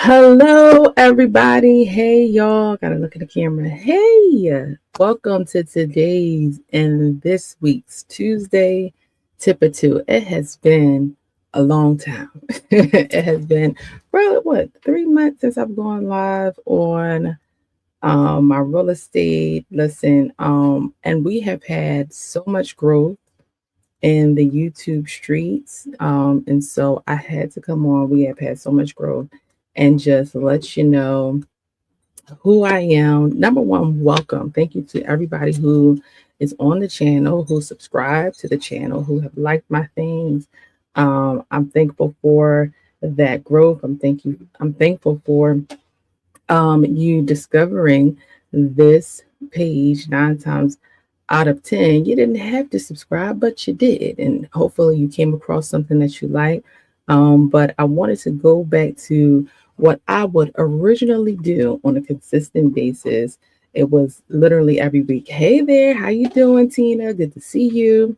Hello, everybody. Hey, y'all. Gotta look at the camera. Hey, welcome to today's and this week's Tuesday Tip or Two. It has been a long time. It has been probably 3 months since I've gone live on my real estate. Listen, and we have had so much growth in the YouTube streets. And so I had to come on. We have had so much growth and just let you know who I am. Number one, welcome. Thank you to everybody who is on the channel, who subscribed to the channel, who have liked my things. I'm thankful for that growth. I'm thankful for you discovering this page 9 times out of 10. You didn't have to subscribe, but you did. And hopefully you came across something that you like. But I wanted to go back to what I would originally do on a consistent basis. It was literally every week. Hey there, how you doing, Tina? Good to see you.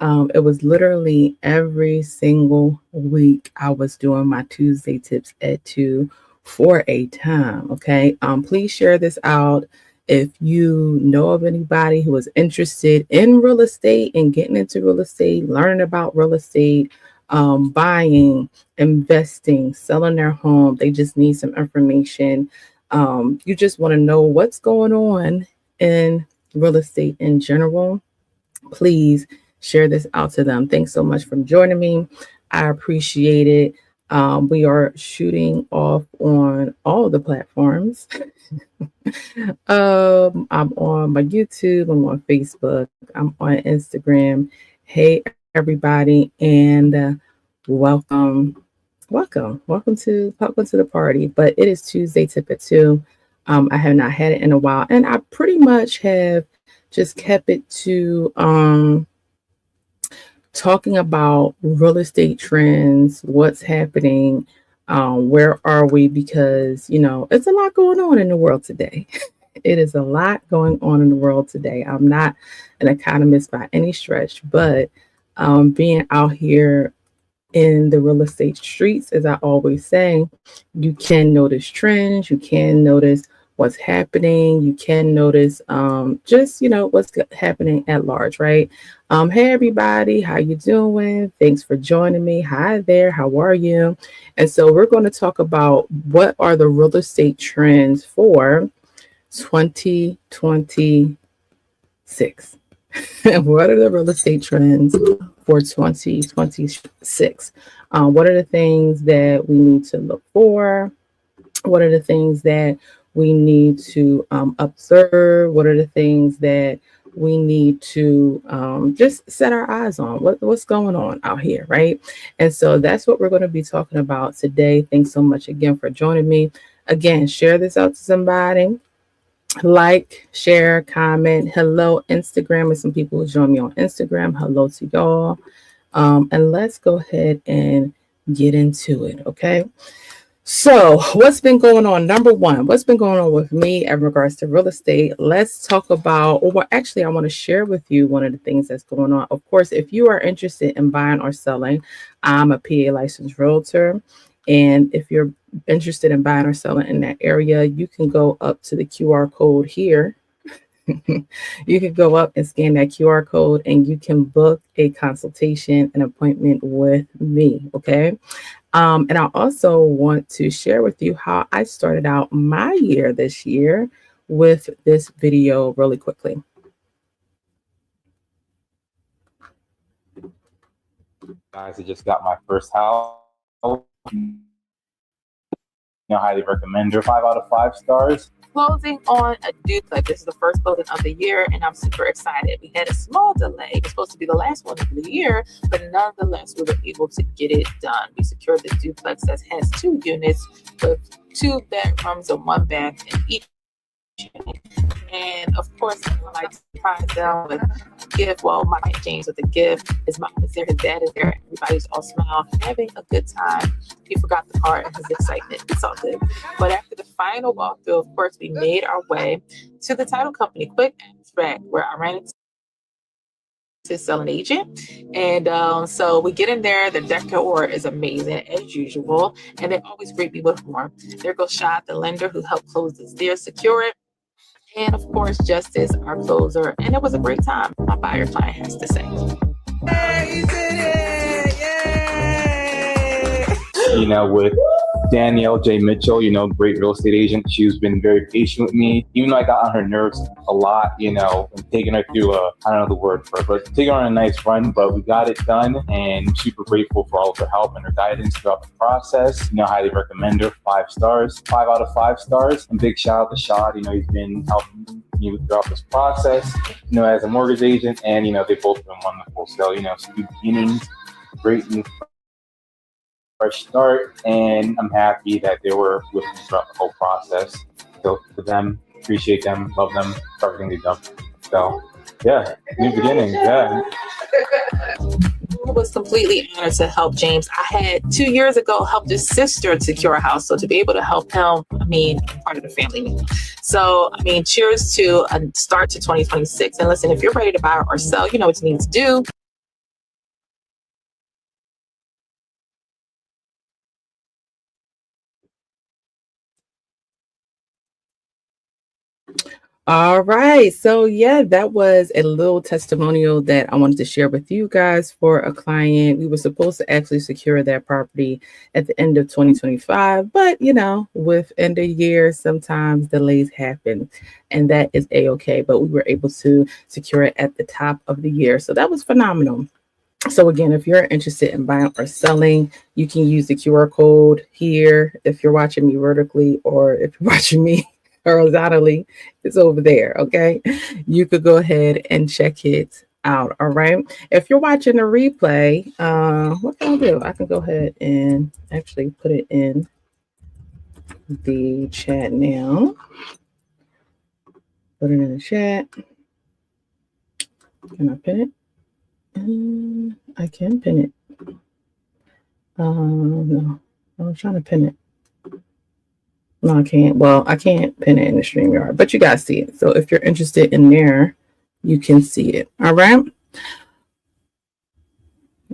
It was literally every single week I was doing my Tuesday tips at 2 for a time. Okay. Please share this out. If you know of anybody who is interested in real estate and getting into real estate, learning about real estate, buying, investing, selling their home, they just need some information. You just want to know what's going on in real estate in general, please share this out to them. Thanks so much for joining me. I appreciate it. We are shooting off on all the platforms. I'm on my YouTube, I'm on Facebook, I'm on Instagram. Hey, everybody, and welcome to the party. But it is Tuesday Tip at 2. I have not had it in a while, and I pretty much have just kept it to talking about real estate trends, what's happening, where are we? Because, it's a lot going on in the world today. It is a lot going on in the world today. I'm not an economist by any stretch, but being out here in the real estate streets, as I always say, you can notice trends, you can notice what's happening, you can notice just what's happening at large, right? Hey everybody, how you doing? Thanks for joining me. Hi there, how are you? And so we're going to talk about what are the real estate trends for 2026. What are the real estate trends for 2026? What are the things that we need to look for? What are the things that we need to observe? What are the things that we need to just set our eyes on? What's going on out here, right? And so that's what we're going to be talking about today. Thanks so much again for joining me. Again, share this out to somebody. Like, share, comment. Hello, Instagram. And some people who join me on Instagram. Hello to y'all. And let's go ahead and get into it, okay? So, what's been going on? Number one, what's been going on with me in regards to real estate? Let's talk about, or actually, I want to share with you one of the things that's going on. Of course, if you are interested in buying or selling, I'm a PA licensed realtor. And if you're interested in buying or selling in that area, you can go up to the QR code here. You can go up and scan that QR code and you can book a consultation, an appointment with me. Okay. And I also want to share with you how I started out my year this year with this video really quickly. Guys, I just got my first house. Highly recommend her. 5 out of 5 stars. Closing on a duplex. This is the first building of the year, and I'm super excited. We had a small delay. It was supposed to be the last one of the year, but nonetheless, we were able to get it done. We secured the duplex that has 2 units with 2 bedrooms and 1 bath in each unit. And of course, I like to surprise them with a gift. Well, my James with a gift. His mom is there, his dad is there. Everybody's all smile, having a good time. He forgot the car and his excitement. It's all good. But after the final walkthrough, of course, we made our way to the title company. Quick abstract, where I ran into to sell an agent. And so we get in there. The decor is amazing as usual. And they always greet me with more. There goes Shad, the lender who helped close this deal, secure it. And of course, Justice, our closer. And it was a great time, my buyer client has to say. With Danielle J. Mitchell, great real estate agent. She's been very patient with me, even though I got on her nerves a lot, and taking her through I don't know the word for it, but taking her on a nice run, but we got it done, and I'm super grateful for all of her help and her guidance throughout the process. Highly recommend her, 5 stars, 5 out of 5 stars, and big shout out to Shad, he's been helping me throughout this process, as a mortgage agent, and, they've both been wonderful. So, new beginnings, great new fresh start, and I'm happy that they were with me throughout the whole process. So to them, appreciate them, love them for everything they've done. So yeah, new beginnings. Yeah. I was completely honored to help James. I had 2 years ago helped his sister secure a house. So to be able to help him, part of the family. So, cheers to a start to 2026. And listen, if you're ready to buy or sell, you know what you need to do. All right. So yeah, that was a little testimonial that I wanted to share with you guys for a client. We were supposed to actually secure that property at the end of 2025, but with end of year, sometimes delays happen, and that is a-okay. But we were able to secure it at the top of the year. So that was phenomenal. So again, if you're interested in buying or selling, you can use the QR code here if you're watching me vertically, or if you're watching me horizontally, it's over there. Okay, you could go ahead and check it out. All right, if you're watching a replay, what can I do? I can go ahead and actually put it in the chat now. Put it in the chat. Can I pin it? I can pin it. No, I was trying to pin it. No, I can't. Well, I can't pin it in the StreamYard, but you guys see it. So if you're interested in there, you can see it. All right.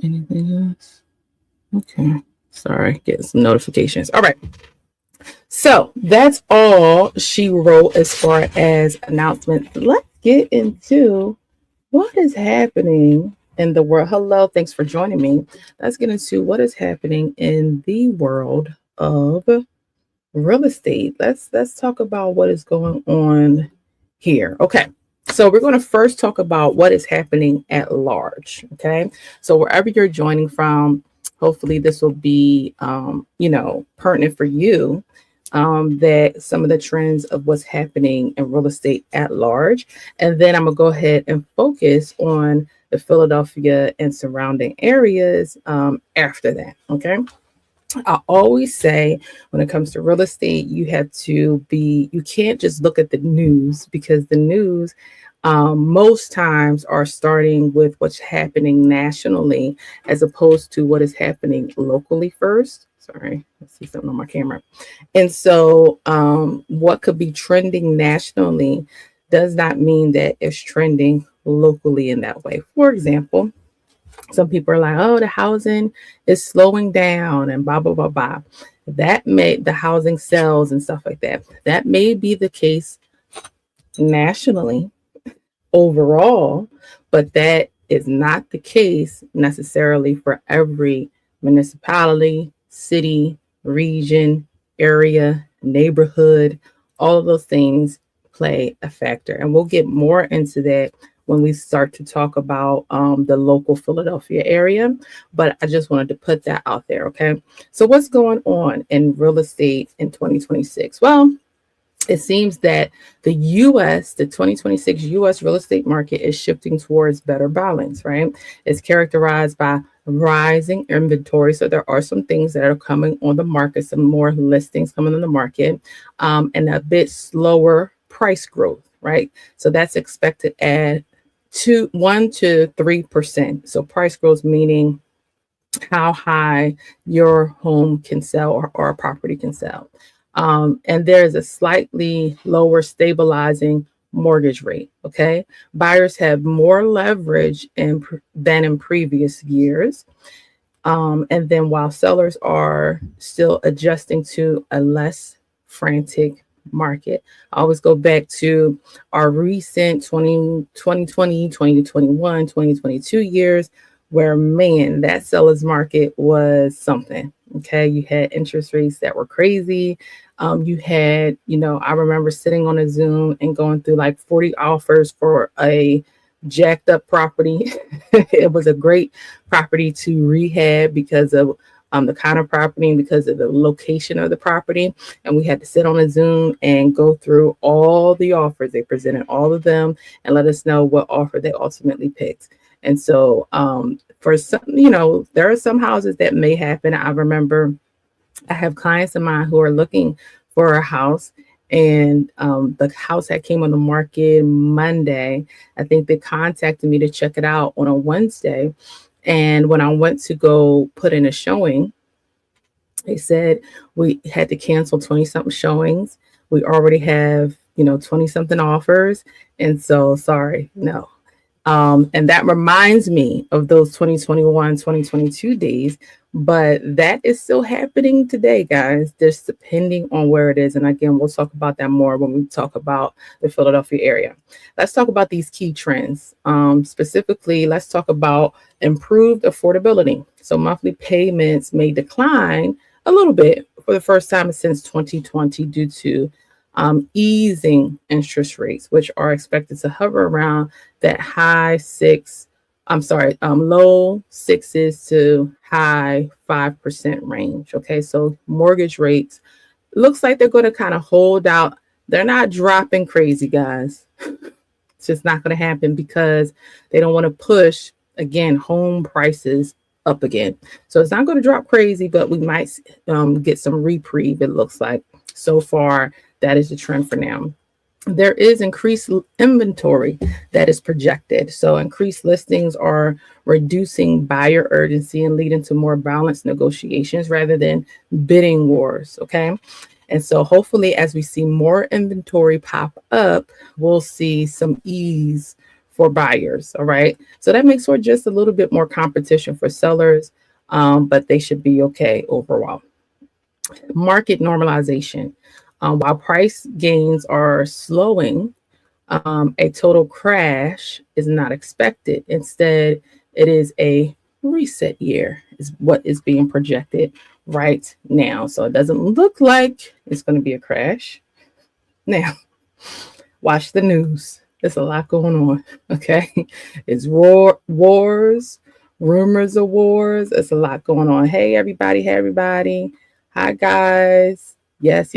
Anything else? Okay. Sorry, getting some notifications. All right. So that's all she wrote as far as announcements. Let's get into what is happening in the world. Hello, thanks for joining me. Let's get into what is happening in the world of real estate. Let's talk about what is going on here. Okay, so we're going to first talk about what is happening at large. Okay, so wherever you're joining from, hopefully this will be pertinent for you, that some of the trends of what's happening in real estate at large, and then I'm gonna go ahead and focus on the Philadelphia and surrounding areas after that. Okay, I always say when it comes to real estate, you can't just look at the news, because the news most times are starting with what's happening nationally as opposed to what is happening locally first. Sorry, I see something on my camera. And so what could be trending nationally does not mean that it's trending locally in that way. For example, some people are like, oh, the housing is slowing down and blah, blah, blah, blah. That may, the housing sells and stuff like that. That may be the case nationally overall, but that is not the case necessarily for every municipality, city, region, area, neighborhood. All of those things play a factor. And we'll get more into that when we start to talk about the local Philadelphia area. But I just wanted to put that out there, okay? So what's going on in real estate in 2026? Well, it seems that the 2026 U.S. real estate market is shifting towards better balance, right? It's characterized by rising inventory. So there are some things that are coming on the market, some more listings coming on the market, and a bit slower price growth, right? So that's expected at 1 to 3%. So price growth meaning how high your home can sell or a property can sell. And there's a slightly lower stabilizing mortgage rate. Okay. Buyers have more leverage than in previous years. And then while sellers are still adjusting to a less frantic market, I always go back to our recent 2020, 2021, 2022 years where, man, that seller's market was something. Okay. You had interest rates that were crazy. You had, I remember sitting on a Zoom and going through like 40 offers for a jacked up property. It was a great property to rehab because of the kind of property and because of the location of the property. And we had to sit on a Zoom and go through all the offers. They presented all of them and let us know what offer they ultimately picked. And so for some, there are some houses that may happen. I remember I have clients of mine who are looking for a house, and the house that came on the market Monday. I think they contacted me to check it out on a Wednesday. And when I went to go put in a showing, they said we had to cancel 20 something showings. We already have, 20 something offers. And so, sorry, no. And that reminds me of those 2021, 2022 days, but that is still happening today, guys, just depending on where it is. And again, we'll talk about that more when we talk about the Philadelphia area. Let's talk about these key trends. Specifically, let's talk about improved affordability. So monthly payments may decline a little bit for the first time since 2020 due to easing interest rates, which are expected to hover around that low 6s to high 5% range. Okay, so mortgage rates looks like they're going to kind of hold out. They're not dropping crazy, guys. It's just not going to happen because they don't want to push, again, home prices up again. So it's not going to drop crazy, but we might get some reprieve, it looks like. So far, that is the trend for now. There is increased inventory that is projected. So increased listings are reducing buyer urgency and leading to more balanced negotiations rather than bidding wars. Okay. And so hopefully as we see more inventory pop up, we'll see some ease for buyers. All right. So that makes for just a little bit more competition for sellers, but they should be okay overall. Market normalization. While price gains are slowing, a total crash is not expected. Instead, it is a reset year is what is being projected right now. So it doesn't look like it's going to be a crash. Now, watch the news. There's a lot going on. Okay. It's wars, rumors of wars. It's a lot going on. Hey, everybody. Hey, everybody. Hi, guys. Yes.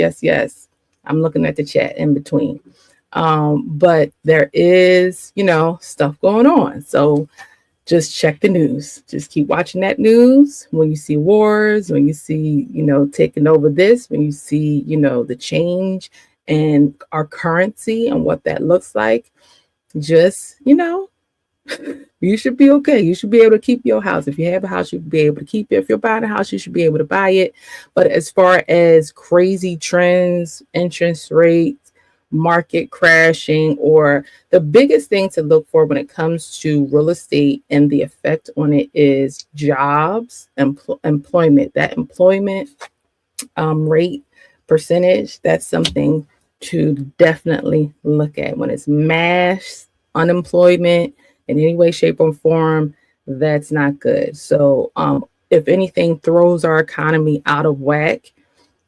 I'm looking at the chat in between. But there is, stuff going on. So just check the news. Just keep watching that news. When you see wars, when you see, taking over this, when you see, the change in our currency and what that looks like, just, you should be okay. You should be able to keep your house. If you have a house, you should be able to keep it. If you're buying a house, you should be able to buy it. But as far as crazy trends, interest rates, market crashing, or the biggest thing to look for when it comes to real estate and the effect on it is jobs, employment. That employment rate percentage, that's something to definitely look at. When it's mass unemployment in any way, shape, or form, that's not good. So if anything throws our economy out of whack,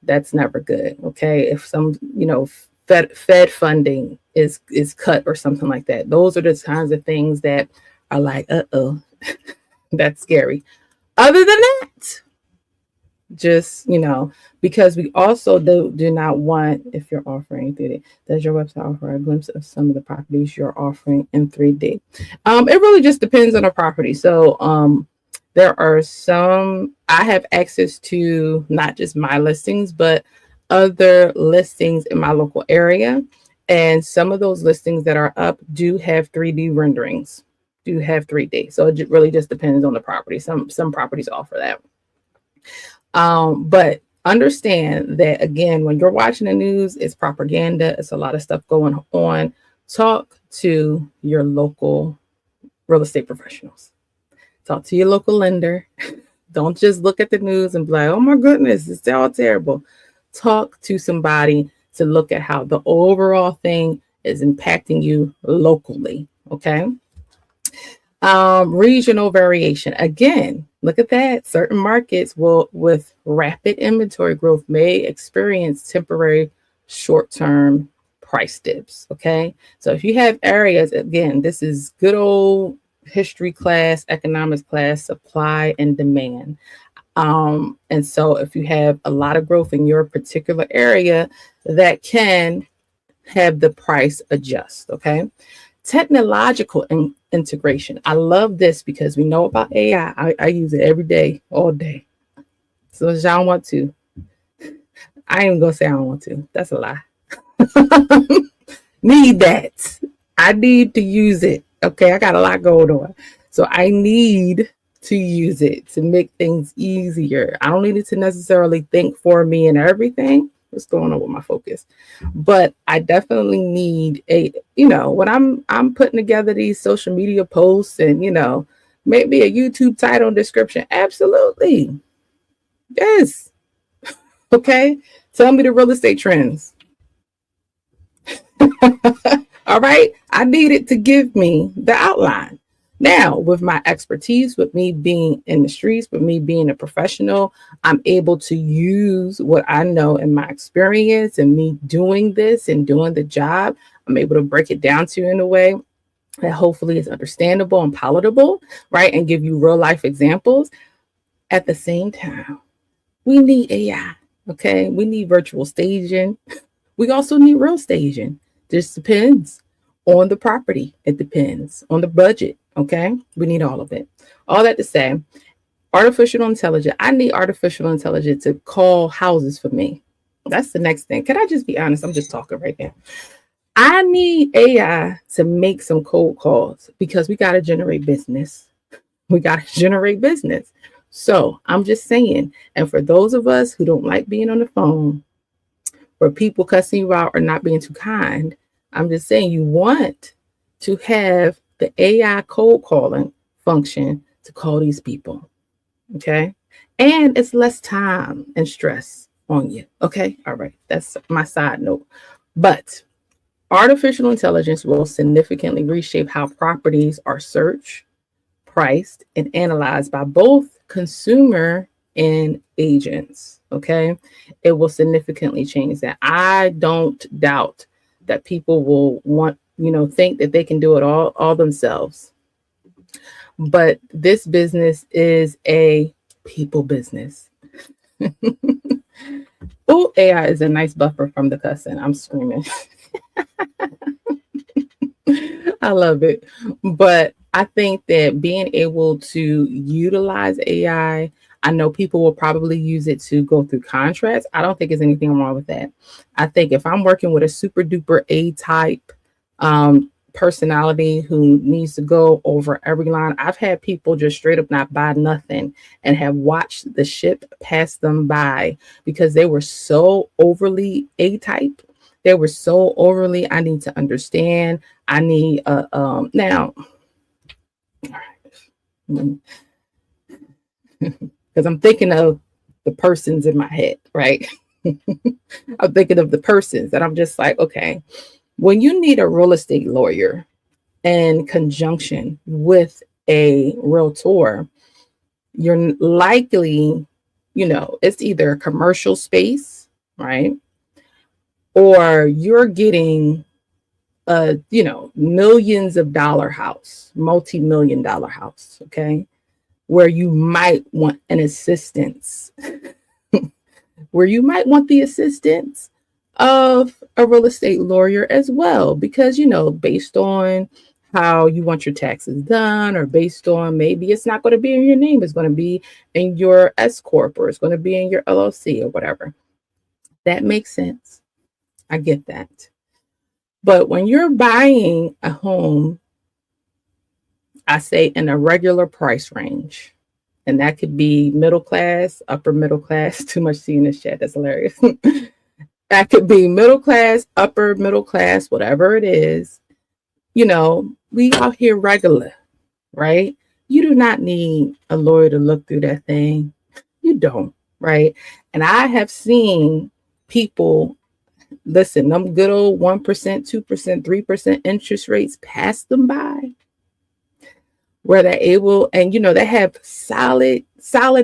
that's never good. Okay. If some, Fed funding is cut or something like that, those are the kinds of things that are like, that's scary. Other than that, just, because we also do not want, if you're offering 3D, does your website offer a glimpse of some of the properties you're offering in 3D? It really just depends on the property. So there are some, I have access to not just my listings, but other listings in my local area. And some of those listings that are up do have 3D renderings, do have 3D. So it really just depends on the property. Some properties offer that. But understand that, again, when you're watching the news, it's propaganda. It's a lot of stuff going on Talk to your local real estate professionals. Talk to your local lender. Don't just look at the news and be like, oh my goodness, it's all terrible. Talk to somebody to look at how the overall thing is impacting you locally. Okay. Regional variation. Again, look at that. Certain markets will, with rapid inventory growth, may experience temporary short-term price dips. Okay. So if you have areas, again, this is good old history class, economics class, supply and demand. And so if you have a lot of growth in your particular area, that can have the price adjust. Okay. Technological integration. I love this because we know about AI. I use it every day, all day. So as I don't want to. I ain't gonna say I don't want to. That's a lie. Need that. I need to use it. Okay, I got a lot going on. So I need to use it to make things easier. I don't need it to necessarily think for me and everything. What's going on with my focus? But I definitely need when I'm putting together these social media posts and, maybe a YouTube title and description. Absolutely. Yes. Okay. Tell me the real estate trends. All right. I need it to give me the outline. Now, with my expertise, with me being in the streets, with me being a professional, I'm able to use what I know in my experience and me doing this and doing the job. I'm able to break it down to you in a way that hopefully is understandable and palatable, right? And give you real life examples. At the same time, we need AI, okay? We need virtual staging. We also need real staging. This depends on the property. It depends on the budget. Okay. We need all of it. All that to say, artificial intelligence. I need artificial intelligence to call houses for me. That's the next thing. Can I just be honest? I'm just talking right now. I need AI to make some cold calls because we got to generate business. We got to generate business. So I'm just saying, and for those of us who don't like being on the phone or people cussing you out or not being too kind, I'm just saying you want to have the AI cold calling function to call these people. Okay. And it's less time and stress on you. Okay. All right. That's my side note. But artificial intelligence will significantly reshape how properties are searched, priced, and analyzed by both consumer and agents. Okay. It will significantly change that. I don't doubt that people will think that they can do it all themselves. But this business is a people business. Oh, AI is a nice buffer from the cussing. I'm screaming. I love it. But I think that being able to utilize AI, I know people will probably use it to go through contracts. I don't think there's anything wrong with that. I think if I'm working with a super duper A-type personality who needs to go over every line, I've had people just straight up not buy nothing and have watched the ship pass them by because they were so overly A-type. They were so overly, I need to understand. I need now. Because I'm thinking of the persons in my head, right? I'm thinking of the persons, and I'm just like, okay, when you need a real estate lawyer in conjunction with a realtor, you're likely, it's either a commercial space, right? Or you're getting a, millions of dollar house, multi-million dollar house, okay? Where you might want an assistance, where you might want the assistance of a real estate lawyer as well, because, based on how you want your taxes done, or based on maybe it's not going to be in your name, it's going to be in your S Corp, or it's going to be in your LLC or whatever. That makes sense. I get that. But when you're buying a home, I say in a regular price range, and that could be middle class, upper middle class, too much tea in this chat. That's hilarious. That could be middle class, upper middle class, whatever it is. we out here regular, right? You do not need a lawyer to look through that thing. You don't, right? And I have seen people, listen, them good old 1%, 2%, 3% interest rates pass them by, where they're able, and they have solid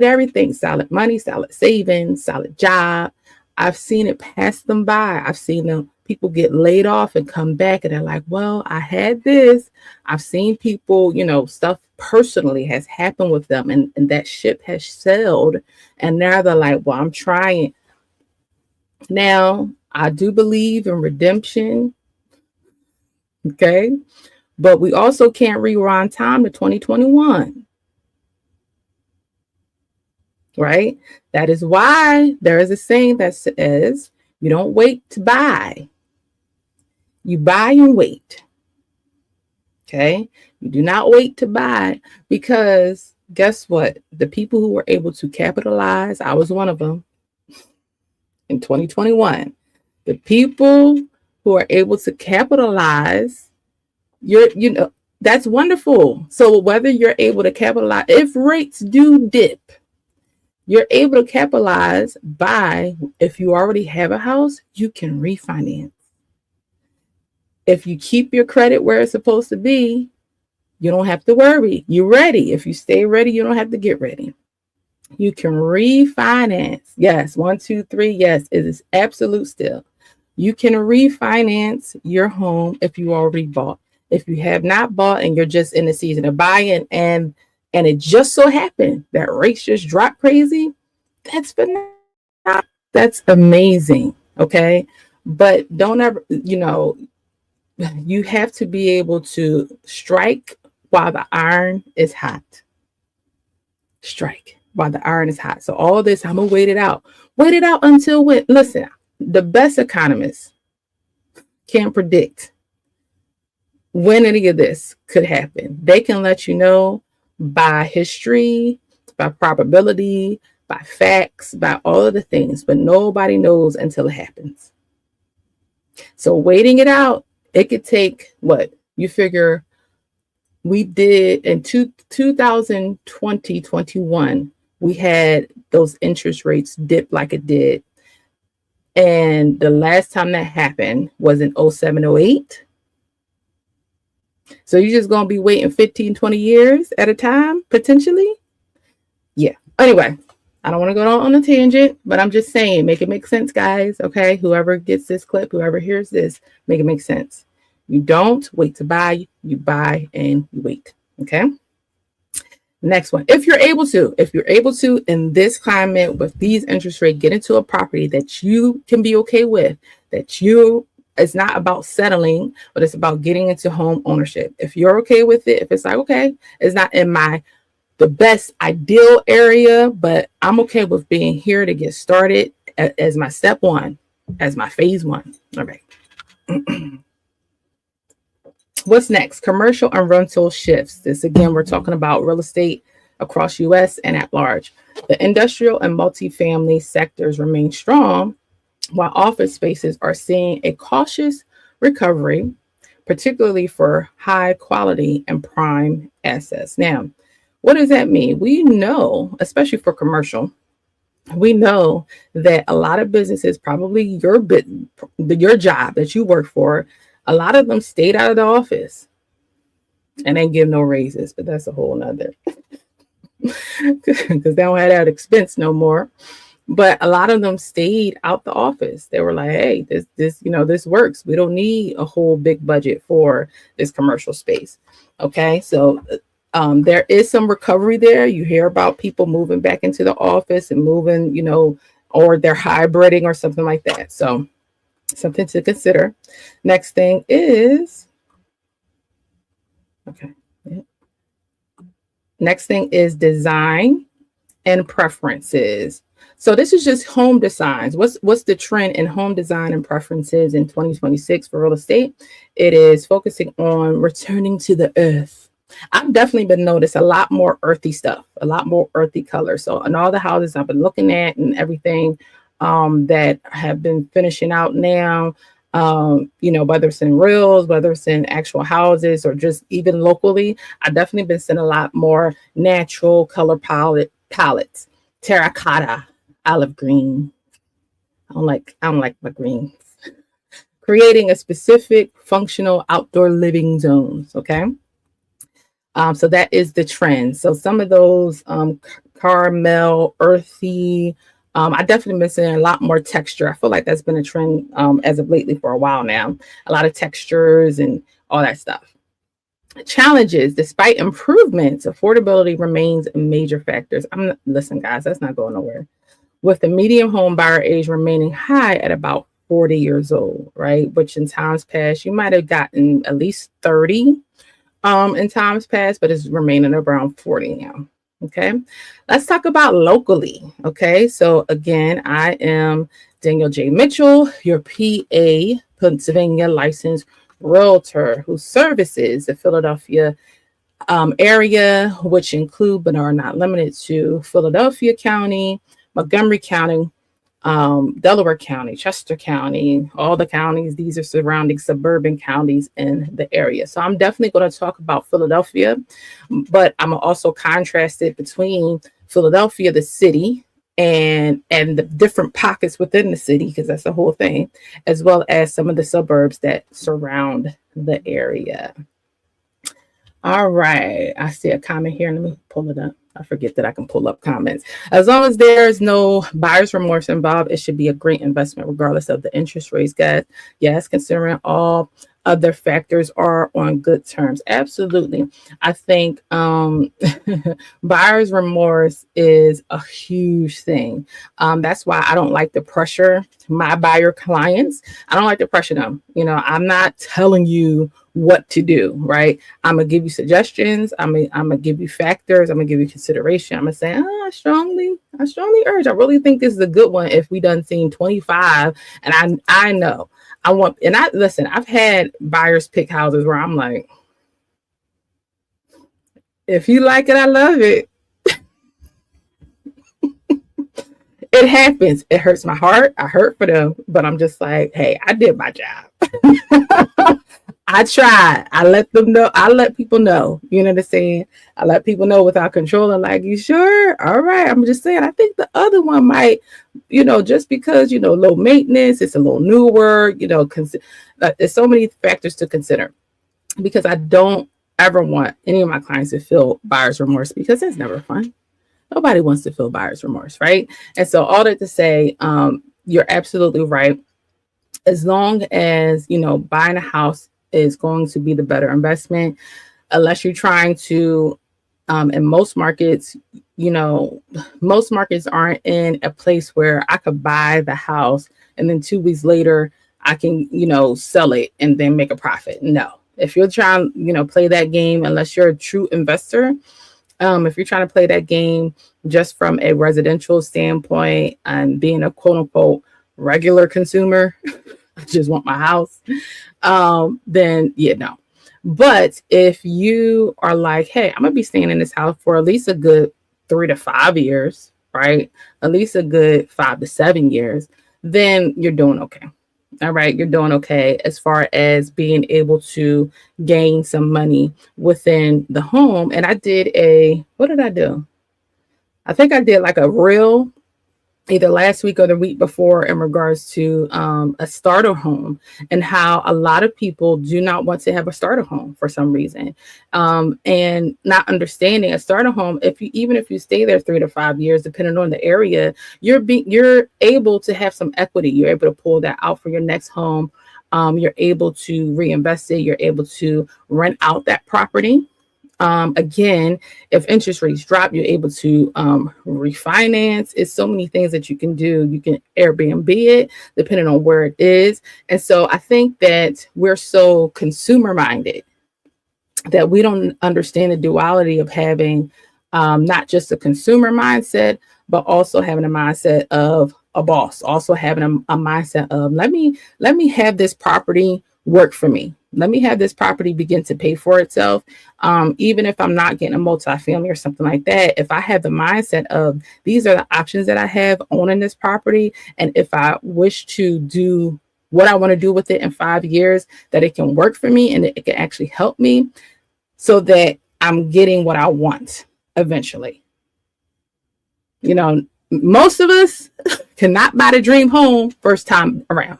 everything, solid money, solid savings, solid job. I've seen it pass them by. I've seen them people get laid off and come back and they're like, well, I had this. I've seen people, stuff personally has happened with them, and that ship has sailed, and now they're like, well, I'm trying. Now, I do believe in redemption, okay? But we also can't rewind time to 2021, right? That is why there is a saying that says, you don't wait to buy. You buy and wait, okay? You do not wait to buy, because guess what? The people who were able to capitalize, I was one of them in 2021. The people who are able to capitalize, that's wonderful. So whether you're able to capitalize, if rates do dip, you're able to capitalize by, if you already have a house, you can refinance. If you keep your credit where it's supposed to be, you don't have to worry. You're ready. If you stay ready, you don't have to get ready. You can refinance. Yes, 1, 2, 3. Yes, it is absolute still. You can refinance your home if you already bought. If you have not bought and you're just in the season of buying, and it just so happened that rates just dropped crazy, that's phenomenal. That's amazing. Okay. But don't ever, you have to be able to strike while the iron is hot. Strike while the iron is hot. So all this, I'm going to wait it out. Wait it out until when? Listen, the best economists can't predict when any of this could happen. They can let you know by history, by probability, by facts, by all of the things, but nobody knows until it happens. So waiting it out, it could take what? You figure we did in 2020, 21, we had those interest rates dip like it did. And the last time that happened was in 07, 08. So you're just going to be waiting 15, 20 years at a time, potentially? Yeah. Anyway, I don't want to go on a tangent, but I'm just saying, make it make sense, guys. Okay. Whoever gets this clip, whoever hears this, make it make sense. You don't wait to buy, you buy and you wait. Okay. Next one. If you're able to, in this climate with these interest rates, get into a property that you can be okay with, it's not about settling, but it's about getting into home ownership. If you're okay with it, if it's like, okay, it's not in the best ideal area, but I'm okay with being here to get started as my step one, as my phase one. All right. What's next? Commercial and rental shifts. This again, we're talking about real estate across US and at large. The industrial and multifamily sectors remain strong, while office spaces are seeing a cautious recovery, particularly for high quality and prime assets. Now, what does that mean? We know, especially for commercial, we know that a lot of businesses, probably your job that you work for, a lot of them stayed out of the office and ain't give no raises, but that's a whole nother, because they don't have that expense no more. But a lot of them stayed out the office. They were like, hey, this works. We don't need a whole big budget for this commercial space. Okay. So there is some recovery there. You hear about people moving back into the office and moving, or they're hybriding or something like that. So something to consider. Next thing is, okay. Yeah. Next thing is design and preferences. So this is just home designs. What's the trend in home design and preferences in 2026 for real estate? It is focusing on returning to the earth. I've definitely been noticing a lot more earthy stuff, a lot more earthy colors. So in all the houses I've been looking at and everything that have been finishing out now, Whether it's in reels, whether it's in actual houses, or just even locally, I've definitely been seeing a lot more natural color palettes, terracotta, olive green. I don't like my greens. Creating a specific functional outdoor living zones. Okay. So that is the trend. So some of those caramel, earthy. I definitely been seeing a lot more texture. I feel like that's been a trend as of lately for a while now. A lot of textures and all that stuff. Challenges: despite improvements, affordability remains a major factor. Listen, guys, that's not going nowhere. With the median home buyer age remaining high at about 40 years old, right? Which in times past you might have gotten at least 30 in times past, but it's remaining around 40 now. Okay, let's talk about locally. Okay, so again, I am Daniel J. Mitchell, your PA, Pennsylvania licensed realtor who services the Philadelphia area, which include but are not limited to Philadelphia County, Montgomery County, Delaware County, Chester County, all the counties. These are surrounding suburban counties in the area. So I'm definitely going to talk about Philadelphia, but I'm also contrast it between Philadelphia, the city, and the different pockets within the city, because that's the whole thing, as well as some of the suburbs that surround the area. All right, I see a comment here. Let me pull it up. I forget that I can pull up comments. As long as there's no buyer's remorse involved, it should be a great investment, regardless of the interest rates, guys. Yes, considering all other factors are on good terms. Absolutely. I think buyer's remorse is a huge thing. That's why I don't like to pressure my buyer clients. I don't like to pressure them. I'm not telling you what to do, right? I'm gonna give you suggestions. I'm gonna give you factors. I'm gonna give you consideration. I'm gonna say, I strongly urge. I really think this is a good one. If we done seen 25, and I know I want, and listen. I've had buyers pick houses where I'm like, if you like it, I love it. It happens. It hurts my heart. I hurt for them, but I'm just like, hey, I did my job. I tried. I let them know. I let people know. You know what I'm saying? I let people know without controlling. Like, you sure? All right. I'm just saying. I think the other one might, just because low maintenance. It's a little newer. There's so many factors to consider, because I don't ever want any of my clients to feel buyer's remorse, because that's never fun. Nobody wants to feel buyer's remorse, right? And so all that to say, you're absolutely right. As long as buying a house is going to be the better investment, unless you're trying to, in most markets, most markets aren't in a place where I could buy the house and then 2 weeks later I can, sell it and then make a profit. No, if you're trying, play that game, unless you're a true investor, if you're trying to play that game just from a residential standpoint and being a quote unquote regular consumer, I just want my house, then no. But if you are like, hey, I'm gonna be staying in this house for at least a good 3 to 5 years, right? At least a good 5 to 7 years, then you're doing okay. All right, you're doing okay as far as being able to gain some money within the home. And I did what did I do? I think I did like a reel either last week or the week before in regards to a starter home, and how a lot of people do not want to have a starter home for some reason, and not understanding a starter home. Even if you stay there 3 to 5 years, depending on the area, you're able to have some equity. You're able to pull that out for your next home. You're able to reinvest it. You're able to rent out that property. Again, if interest rates drop, you're able to refinance. It's so many things that you can do. You can Airbnb it depending on where it is. And so I think that we're so consumer minded that we don't understand the duality of having not just a consumer mindset, but also having a mindset of a boss, also having a mindset of let me have this property work for me. Let me have this property begin to pay for itself. Even if I'm not getting a multifamily or something like that, if I have the mindset of these are the options that I have owning this property, and if I wish to do what I want to do with it in 5 years, that it can work for me and that it can actually help me so that I'm getting what I want eventually. You know, most of us cannot buy the dream home first time around.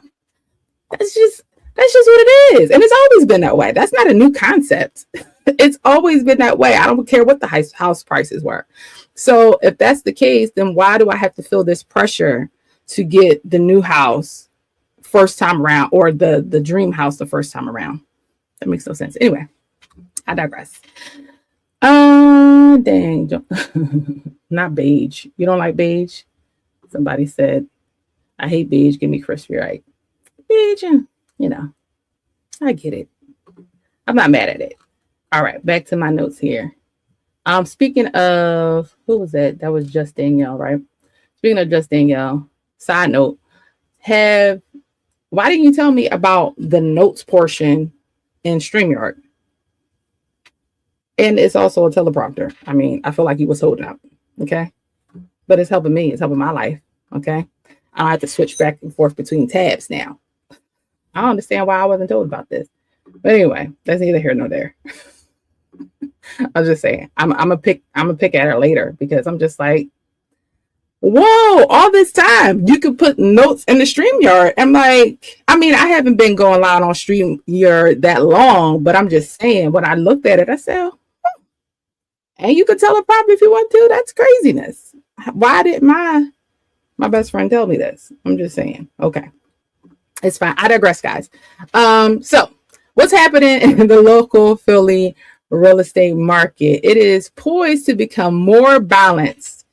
That's just what it is. And it's always been that way. That's not a new concept. It's always been that way. I don't care what the house prices were. So if that's the case, then why do I have to feel this pressure to get the new house first time around, or the dream house the first time around? That makes no sense. Anyway, I digress. Dang. Not beige. You don't like beige? Somebody said, I hate beige. Give me crispy, right? Beige, you know, I get it. I'm not mad at it. All right, back to my notes here. Speaking of, who was that? That was just Danielle, right? Speaking of just Danielle, side note, why didn't you tell me about the notes portion in StreamYard? And it's also a teleprompter. I mean, I feel like he was holding up, okay? But it's helping me. It's helping my life, okay? I don't have to switch back and forth between tabs now. I don't understand why I wasn't told about this. But anyway, that's neither here nor there. I was just saying, I'm a pick at her later, because I'm just like, whoa, all this time you could put notes in the StreamYard. I'm like, I mean, I haven't been going live on StreamYard that long, but I'm just saying, when I looked at it, I said, and you could tell her probably if you want to. That's craziness. Why did my best friend tell me this? I'm just saying. Okay. It's fine. I digress, guys. So what's happening in the local Philly real estate market? It is poised to become more balanced,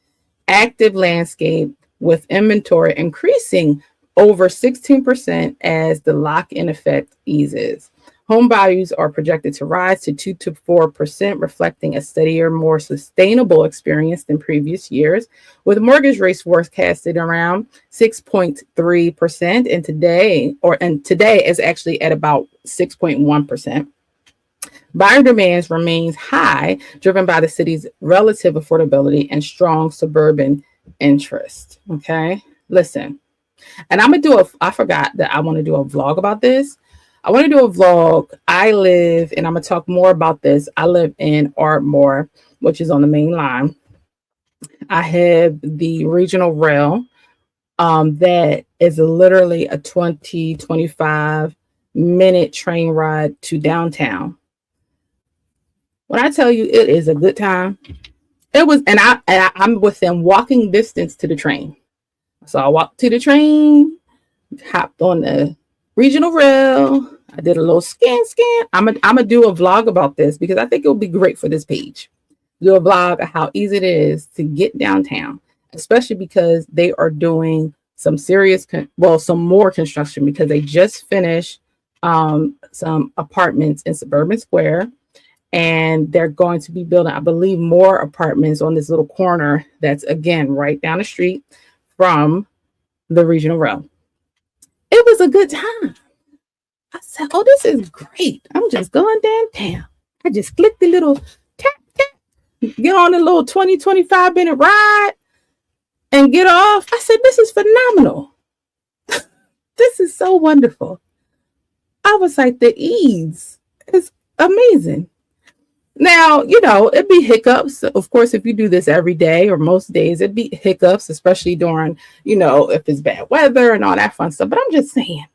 active landscape with inventory increasing over 16% as the lock-in effect eases. Home values are projected to rise to 2 to 4%, reflecting a steadier, more sustainable experience than previous years, with mortgage rates forecasted around 6.3%, and today is actually at about 6.1%. Buyer demand remains high, driven by the city's relative affordability and strong suburban interest. Okay, listen, and I forgot that I want to do a vlog about this. I want to do a vlog. And I'm going to talk more about this. I live in Ardmore, which is on the main line. I have the regional rail that is literally a 25 minute train ride to downtown. When I tell you it is a good time, it was, and I'm within walking distance to the train. So I walked to the train, hopped on the regional rail. I did a little scan. I'm gonna do a vlog about this because I think it'll be great for this page. Do a vlog of how easy it is to get downtown, especially because they are doing some some more construction, because they just finished some apartments in Suburban Square, and they're going to be building, I believe, more apartments on this little corner that's, again, right down the street from the regional rail. It was a good time. I said, oh, this is great. I'm just going downtown. I just clicked the little tap, get on a little 25 minute ride and get off. I said, this is phenomenal. This is so wonderful. I was like, the ease is amazing. Now, it'd be hiccups. Of course, if you do this every day or most days, it'd be hiccups, especially during, if it's bad weather and all that fun stuff. But I'm just saying,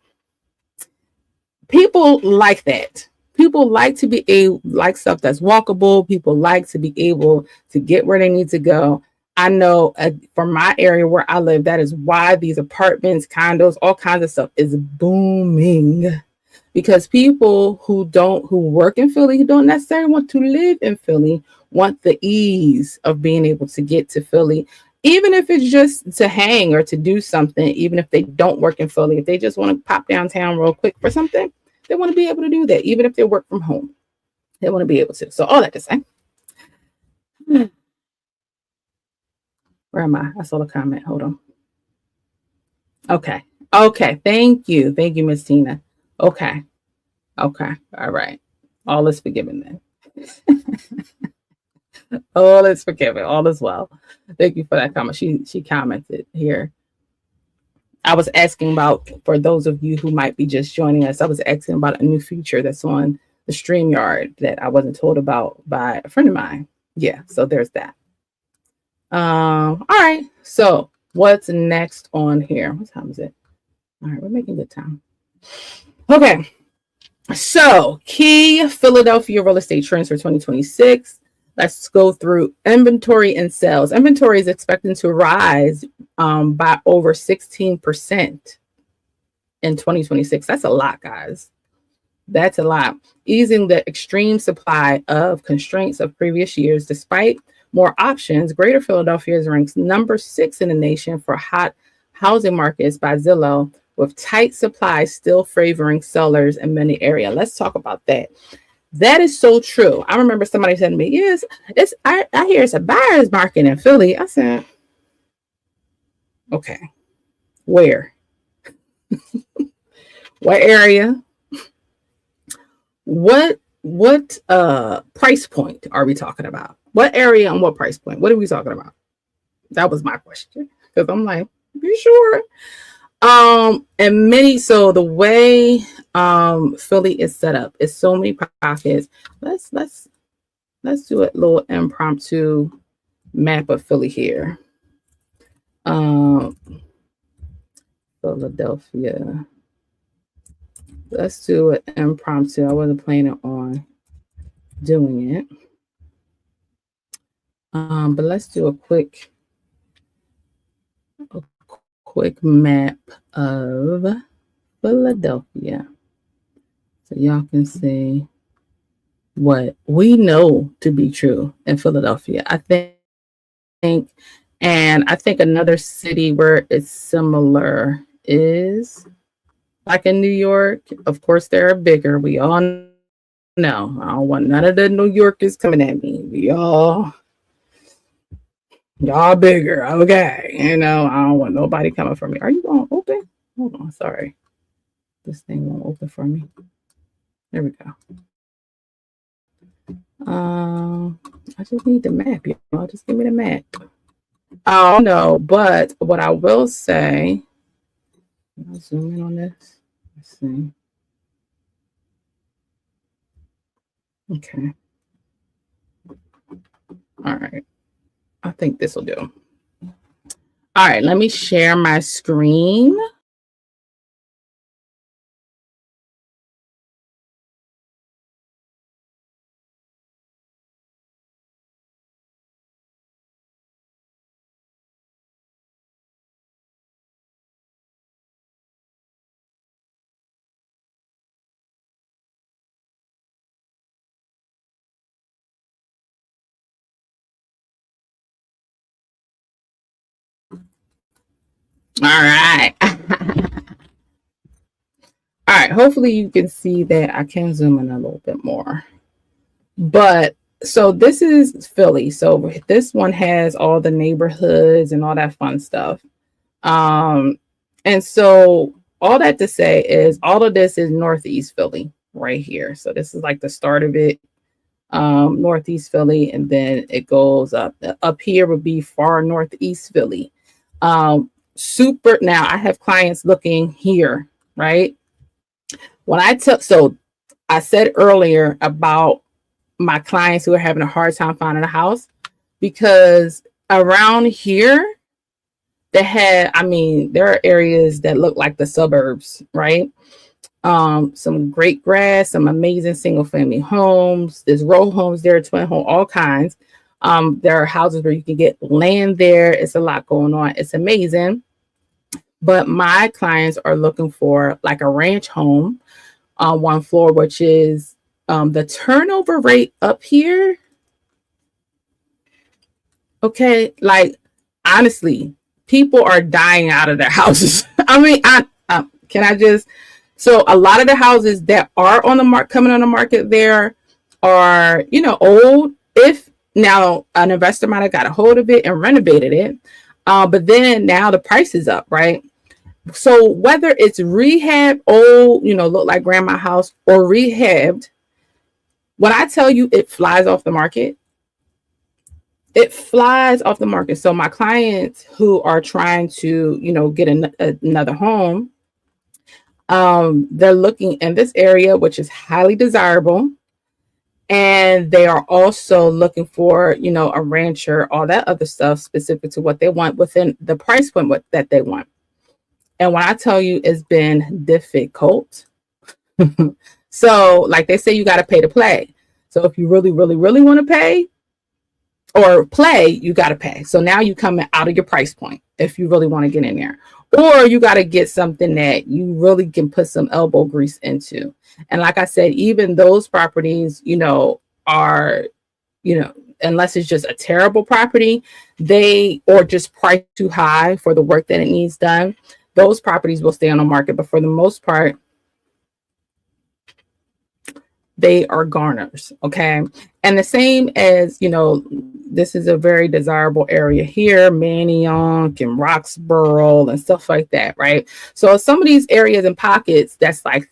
people like that. People like to be like stuff that's walkable. People like to be able to get where they need to go. I know from my area where I live, that is why these apartments, condos, all kinds of stuff is booming. Because people who work in Philly, who don't necessarily want to live in Philly, want the ease of being able to get to Philly, even if it's just to hang or to do something, even if they don't work in Philly. If they just want to pop downtown real quick for something, they want to be able to do that. Even if they work from home, they want to be able to. So all that to say, where am I? I saw the comment. Hold on. Okay. Thank you, Miss Tina. Okay. All right. All is forgiven then. All is forgiven. All is well. Thank you for that comment. She commented here. I was asking about, for those of you who might be just joining us, I was asking about a new feature that's on the StreamYard that I wasn't told about by a friend of mine. Yeah, so there's that. All right. So what's next on here? What time is it? All right, we're making good time. Okay. So key Philadelphia real estate trends for 2026. Let's go through inventory and sales. Inventory is expected to rise by over 16% in 2026. That's a lot, guys. That's a lot. Easing the extreme supply of constraints of previous years, despite more options, Greater Philadelphia ranks number 6 in the nation for hot housing markets by Zillow, with tight supply still favoring sellers in many areas. Let's talk about that. That is so true. I remember somebody said to me, yes, I hear it's a buyer's market in Philly. I said, okay, where? What area? What price point are we talking about? What area and what price point? What are we talking about? That was my question. Because I'm like, you sure? And many, so the way Philly is set up is so many pockets. Let's do a little impromptu map of Philly here. Philadelphia. Let's do it impromptu. I wasn't planning on doing it. But let's do a quick map of Philadelphia, so y'all can see what we know to be true in Philadelphia. I think another city where it's similar is like in New York. Of course, they're bigger. We all know. I don't want none of the New Yorkers coming at me. Y'all bigger, okay? I don't want nobody coming for me. Are you going to open? Hold on, sorry. This thing won't open for me. There we go. I just need the map, y'all. Just give me the map. Oh no, but what I will say, I'll zoom in on this. Let's see. Okay. All right. I think this will do. All right, let me share my screen. All right. All right, hopefully you can see that. I can zoom in a little bit more. But so this is Philly. So this one has all the neighborhoods and all that fun stuff. And so all that to say is all of this is Northeast Philly right here. So this is like the start of it. Northeast Philly, and then it goes up. Up here would be far Northeast Philly. Super. Now I have clients looking here, right? When I said earlier about my clients who are having a hard time finding a house, because around here there are areas that look like the suburbs, right? Some great grass, some amazing single family homes. There's row homes there, twin home, all kinds. There are houses where you can get land there. It's a lot going on. It's amazing. But my clients are looking for like a ranch home on one floor, which is the turnover rate up here. Okay, like honestly, people are dying out of their houses. So a lot of the houses that are on the market, coming on the market there are, old. If now an investor might have got a hold of it and renovated it, but then now the price is up, right? So whether it's rehab, old, look like grandma house, or rehabbed, when I tell you it flies off the market, it flies off the market. So my clients who are trying to, get another home, they're looking in this area, which is highly desirable. And they are also looking for, a rancher, all that other stuff specific to what they want within the price point that they want. And when I tell you it's been difficult, so like they say, you got to pay to play. So if you really, really, really want to pay or play, you got to pay. So now you come out of your price point if you really want to get in there. Or you got to get something that you really can put some elbow grease into. And like I said, even those properties, are, unless it's just a terrible property, or just priced too high for the work that it needs done, those properties will stay on the market. But for the most part, they are garners. Okay. And the same as, this is a very desirable area here, Manayunk and Roxborough and stuff like that, right? So some of these areas and pockets that's like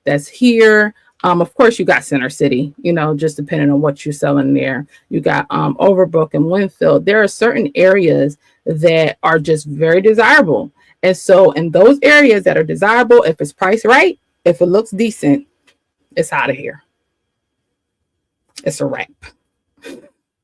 that's here. Of course, you got Center City, just depending on what you're selling there. You got Overbrook and Winfield. There are certain areas that are just very desirable. And so in those areas that are desirable, if it's priced right, if it looks decent, it's out of here. It's a wrap.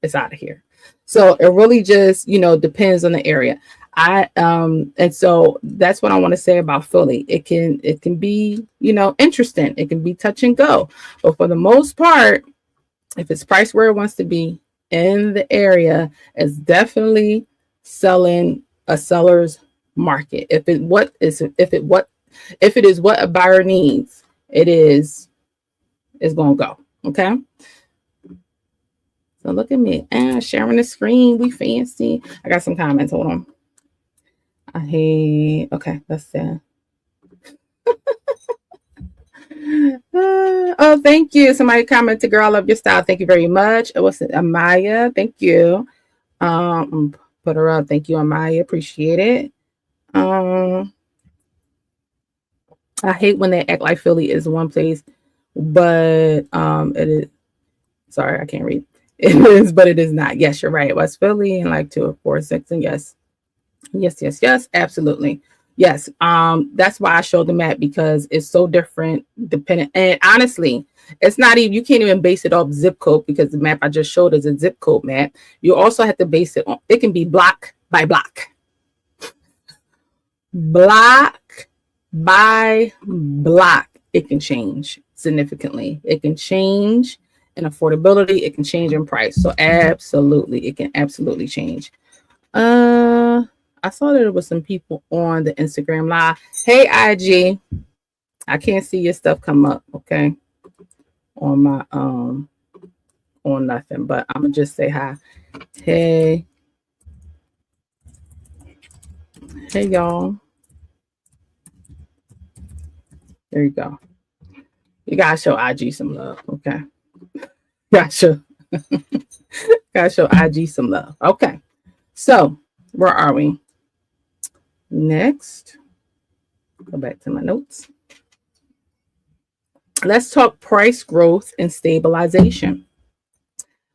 It's out of here. So it really just, depends on the area. And so that's what I want to say about Philly. It can be, interesting. It can be touch and go. But for the most part, if it's priced where it wants to be in the area, it's definitely selling a seller's market. If it is what a buyer needs, it's gonna go. Okay. So look at me, sharing the screen. We fancy. I got some comments. Hold on. Okay, let's see. Oh, thank you. Somebody commented, girl, I love your style. Thank you very much. What's it? Amaya, thank you. Put her up. Thank you, Amaya. Appreciate it. I hate when they act like Philly is one place, but it is. Sorry, I can't read. It is, but it is not. Yes, you're right. West Philly and like 246, and yes, absolutely. Yes. That's why I showed the map, because it's so different depending. And honestly, it's not even, you can't even base it off zip code, because the map I just showed is a zip code map. You also have to base it on, it can be block by block. Block by block. It can change significantly. It can change in affordability. It can change in price. So absolutely, it can absolutely change. I saw that there was some people on the Instagram live. Hey, IG. I can't see your stuff come up, okay? On my on nothing, but I'm gonna just say hi. Hey y'all. There you go. You gotta show IG some love, okay? Gotta show IG some love. Okay. So where are we? Next, go back to my notes. Let's talk price growth and stabilization.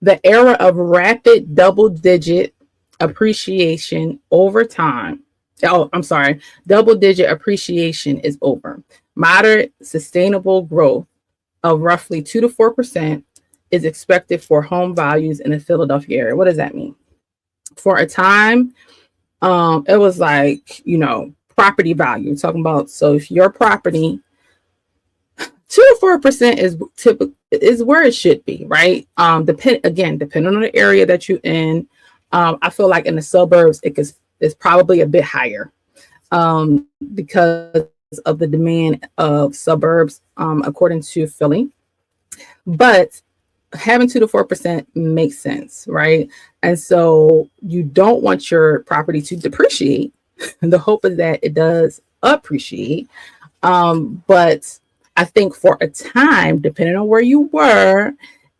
The era of rapid double-digit appreciation over time. Double-digit appreciation is over. Moderate, sustainable growth of roughly 2 to 4% is expected for home values in the Philadelphia area. What does that mean? For a time, it was like, property value. Talking about, so if your property, 2 to 4% is where it should be, right? Depending on the area that you're in. I feel like in the suburbs, it's probably a bit higher because of the demand of suburbs, according to Philly. But having 2 to 4% makes sense, right? And so you don't want your property to depreciate. The hope is that it does appreciate. But I think for a time, depending on where you were,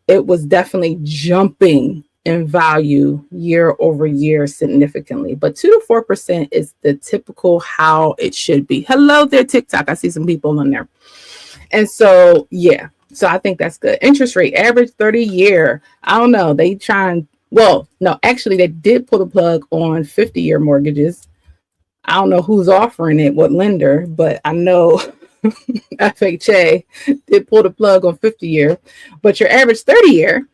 it was definitely jumping in value year over year significantly. But 2 to 4% is the typical how it should be. Hello there, TikTok. I see some people on there. And so, yeah. So I think that's good. Interest rate, average 30-year. I don't know. They try and Well, no, actually, they did pull the plug on 50-year mortgages. I don't know who's offering it, what lender, but I know FHA did pull the plug on 50-year. But your average 30-year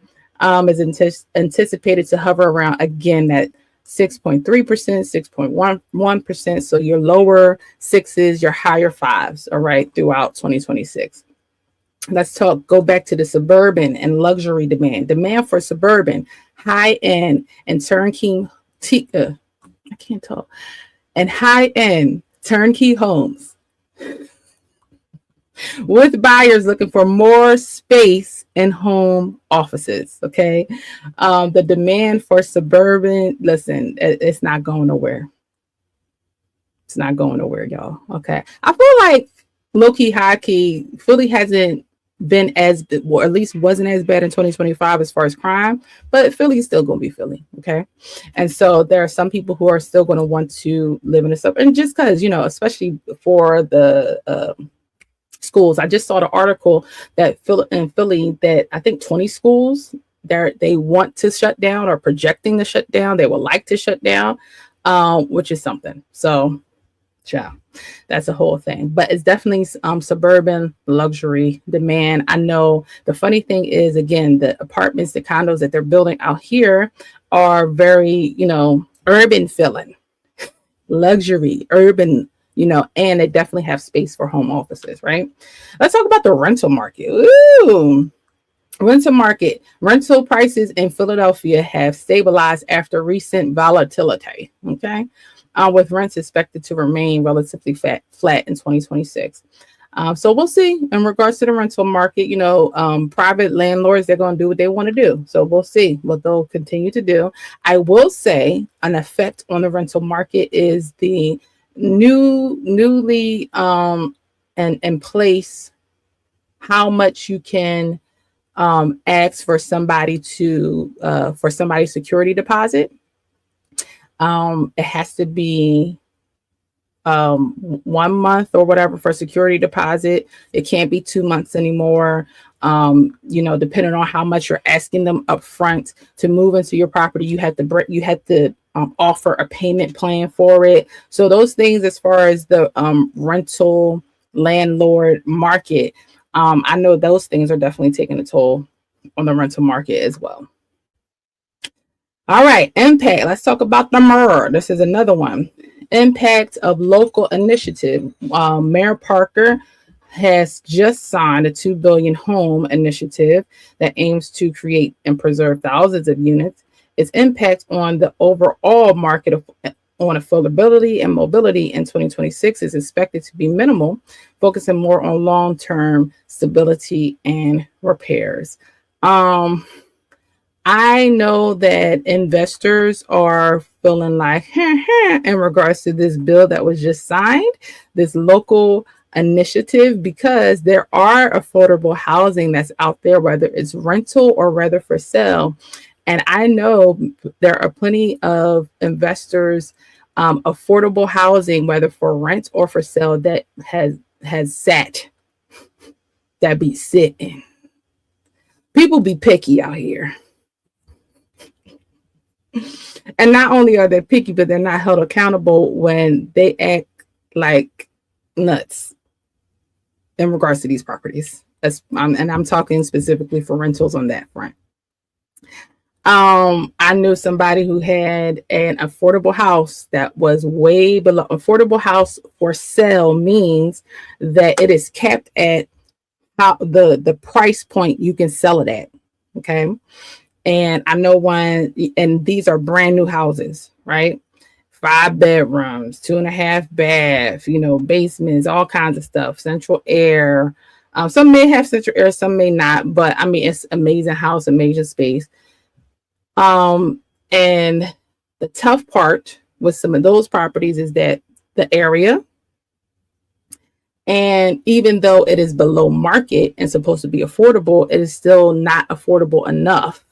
is anticipated to hover around, again, that 6.3%, 6.11%. So your lower sixes, your higher fives, all right, throughout 2026. Let's go back to the suburban and luxury demand. Demand for suburban, high end, and turnkey, I can't talk, and high end turnkey homes with buyers looking for more space in home offices. Okay. The demand for suburban, listen, it's not going nowhere. It's not going nowhere, y'all. Okay. I feel like low key, high key, Philly hasn't been as, or at least wasn't as bad in 2025 as far as crime, but Philly's still going to be Philly. Okay. And so there are some people who are still going to want to live in the suburb. And just because, especially for the schools, I just saw the article that in Philly that I think 20 schools they want to shut down or projecting to shut down. They would like to shut down, which is something. So, yeah, that's a whole thing. But it's definitely suburban luxury demand. I know the funny thing is, again, the apartments, the condos that they're building out here are very, urban feeling, luxury, urban, and they definitely have space for home offices, right? Let's talk about the rental market. Ooh. Rental market. Rental prices in Philadelphia have stabilized after recent volatility. Okay. With rents expected to remain relatively flat in 2026. So we'll see in regards to the rental market. Private landlords, they're going to do what they want to do. So we'll see what they'll continue to do. I will say an effect on the rental market is the newly and in place how much you can ask for somebody's security deposit. It has to be 1 month or whatever for security deposit. It can't be 2 months anymore. Depending on how much you're asking them up front to move into your property, you had to offer a payment plan for it. So those things, as far as the rental landlord market, I know those things are definitely taking a toll on the rental market as well. All right, impact. Let's talk about the MER. This is another one. Impact of local initiative. Mayor Parker has just signed a $2 billion home initiative that aims to create and preserve thousands of units. Its impact on the overall market on affordability and mobility in 2026 is expected to be minimal, focusing more on long-term stability and repairs. I know that investors are feeling like in regards to this bill that was just signed, this local initiative, because there are affordable housing that's out there, whether it's rental or whether for sale. And I know there are plenty of investors, affordable housing, whether for rent or for sale, that has sat, that be sitting. People be picky out here. And not only are they picky, but they're not held accountable when they act like nuts in regards to these properties. And I'm talking specifically for rentals on that front. I knew somebody who had an affordable house that was way below. Affordable house for sale means that it is capped at how the price point you can sell it at. Okay. And I know one, and these are brand new houses, right? 5 bedrooms, 2.5 baths, basements, all kinds of stuff, central air. Some may have central air, some may not, but I mean, it's amazing house, amazing space. And the tough part with some of those properties is that the area, and even though it is below market and supposed to be affordable, it is still not affordable enough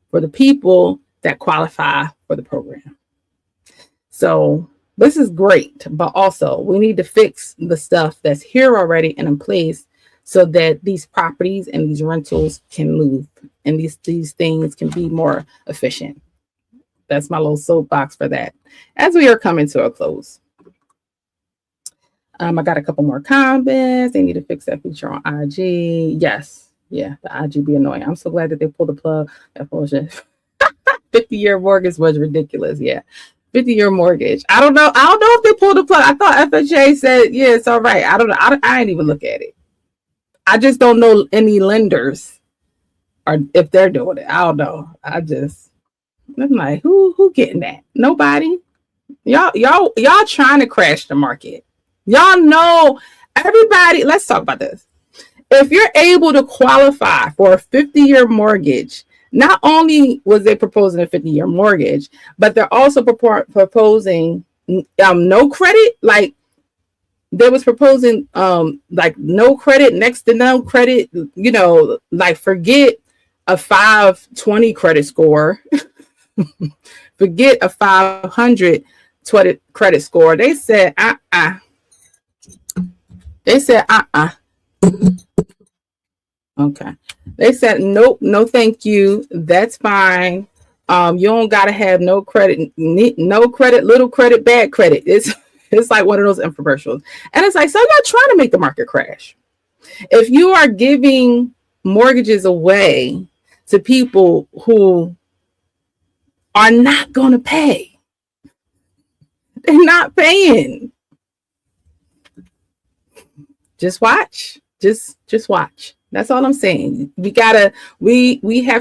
for the people that qualify for the program. So this is great, but also we need to fix the stuff that's here already and in place so that these properties and these rentals can move and these things can be more efficient. That's my little soapbox for that. As we are coming to a close. I got a couple more comments. They need to fix that feature on IG. Yes. Yeah, the IG be annoying. I'm so glad that they pulled the plug. That bullshit. 50-year mortgage was ridiculous. Yeah. 50-year mortgage. I don't know if they pulled the plug. I thought FHA said, yeah, it's all right. I don't know. I didn't even look at it. I just don't know any lenders or if they're doing it. I don't know. I'm like, who getting that? Nobody. Y'all trying to crash the market. Y'all know everybody. Let's talk about this. If you're able to qualify for a 50-year mortgage, not only was they proposing a 50-year mortgage, but they're also proposing no credit. Like they was proposing like no credit, next to no credit. You know, like forget a 520 credit score, forget a 500 credit score. They said They said Okay. They said nope, no thank you. That's fine. You don't gotta have no credit, little credit, bad credit. It's like one of those infomercials. And it's like, so y'all trying to make the market crash. If you are giving mortgages away to people who are not gonna pay, they're not paying. Just watch. Just watch. That's all I'm saying. We have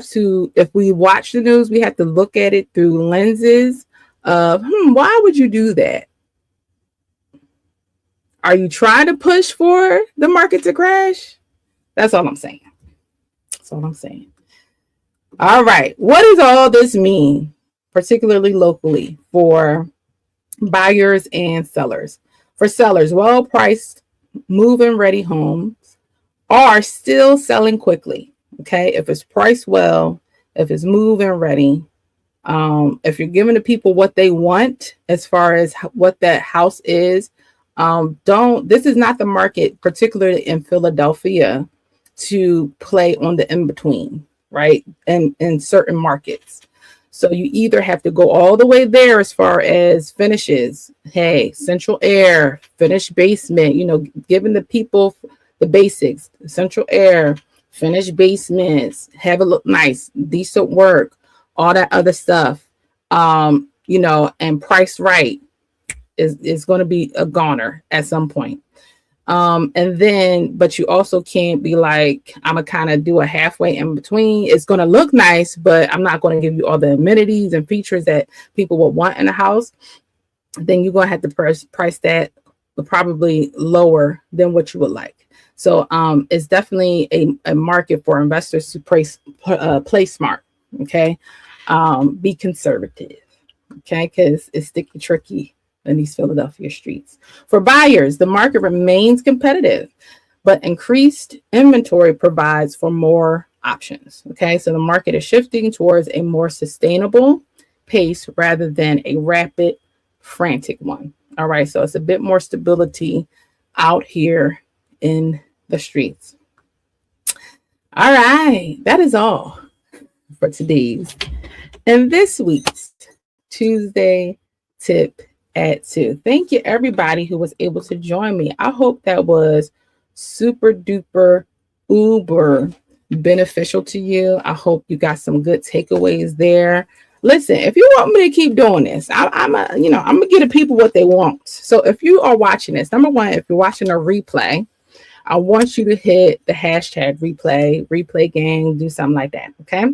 to, if we watch the news, we have to look at it through lenses of, why would you do that? Are you trying to push for the market to crash? That's all I'm saying. That's all I'm saying. All right. What does all this mean, particularly locally, for buyers and sellers? For sellers, well-priced, move-in ready homes are still selling quickly. Okay. If it's priced well, if it's move-in ready, if you're giving the people what they want as far as what that house is, this is not the market, particularly in Philadelphia, to play on the in-between, right? And in certain markets. So you either have to go all the way there as far as finishes. Hey, central air, finished basement, giving the people the basics, central air, finished basements, have it look nice, decent work, all that other stuff, and priced right is going to be a goner at some point. But you also can't be like, I'm gonna kind of do a halfway in between. It's going to look nice, but I'm not going to give you all the amenities and features that people will want in a house. Then you're going to have to price that probably lower than what you would like. So it's definitely a market for investors to play smart. Okay. Be conservative. Okay. Because it's sticky tricky in these Philadelphia streets. For buyers, the market remains competitive, but increased inventory provides for more options. Okay. So the market is shifting towards a more sustainable pace rather than a rapid, frantic one. All right. So it's a bit more stability out here in the streets. All right. That is all for today's and this week's Tuesday Tip at 2. Thank you, everybody who was able to join me. I hope that was super duper uber beneficial to you. I hope you got some good takeaways there. Listen, if you want me to keep doing this, I'm gonna give the people what they want. So if you are watching this, number one, if you're watching a replay, I want you to hit the hashtag replay gang, do something like that. Okay.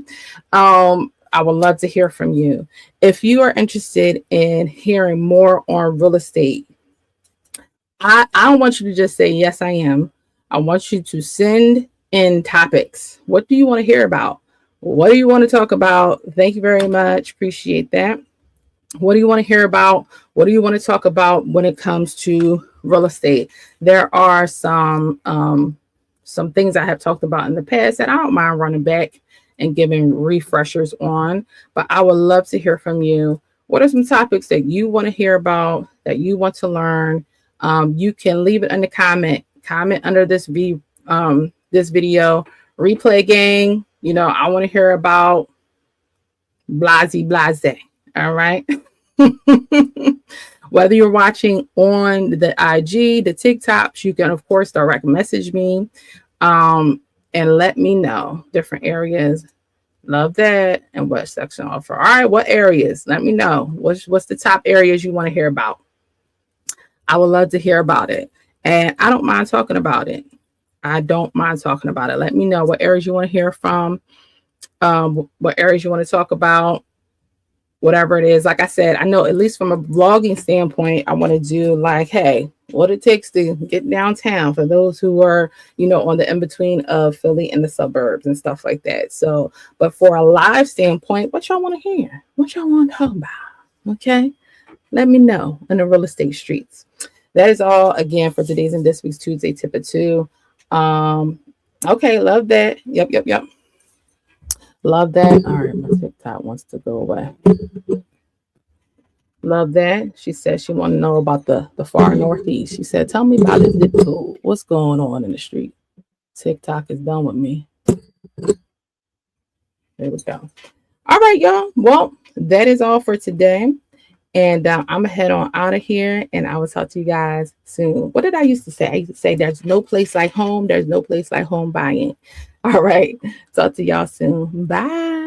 I would love to hear from you. If you are interested in hearing more on real estate, I don't want you to just say, yes, I am. I want you to send in topics. What do you want to hear about? What do you want to talk about? Thank you very much. Appreciate that. What do you want to hear about? What do you want to talk about when it comes to real estate? There are some things I have talked about in the past that I don't mind running back and giving refreshers on, but I would love to hear from you. What are some topics that you want to hear about, that you want to learn? You can leave it in the comment under this video. Replay gang, I want to hear about blase. All All right. Whether you're watching on the IG, the TikToks, you can, of course, direct message me and let me know different areas. Love that. And what section offer. All right. What areas? Let me know. What's the top areas you want to hear about? I would love to hear about it. And I don't mind talking about it. I don't mind talking about it. Let me know what areas you want to hear from, what areas you want to talk about, whatever it is. Like I said, I know at least from a vlogging standpoint, I want to do like, hey, what it takes to get downtown for those who are, on the in-between of Philly and the suburbs and stuff like that. So, but for a live standpoint, what y'all want to hear? What y'all want to talk about? Okay. Let me know in the real estate streets. That is all again for today's and this week's Tuesday tip of 2. Okay, love that. Yep. Love that. All right, my TikTok wants to go away. Love that. She said she want to know about the far northeast. She said, tell me about the zip code. What's going on in the street? TikTok is done with me. There we go. All right, y'all. Well, that is all for today. And I'm going to head on out of here, and I will talk to you guys soon. What did I used to say? I used to say there's no place like home. There's no place like home buying. All right. Talk to y'all soon. Bye.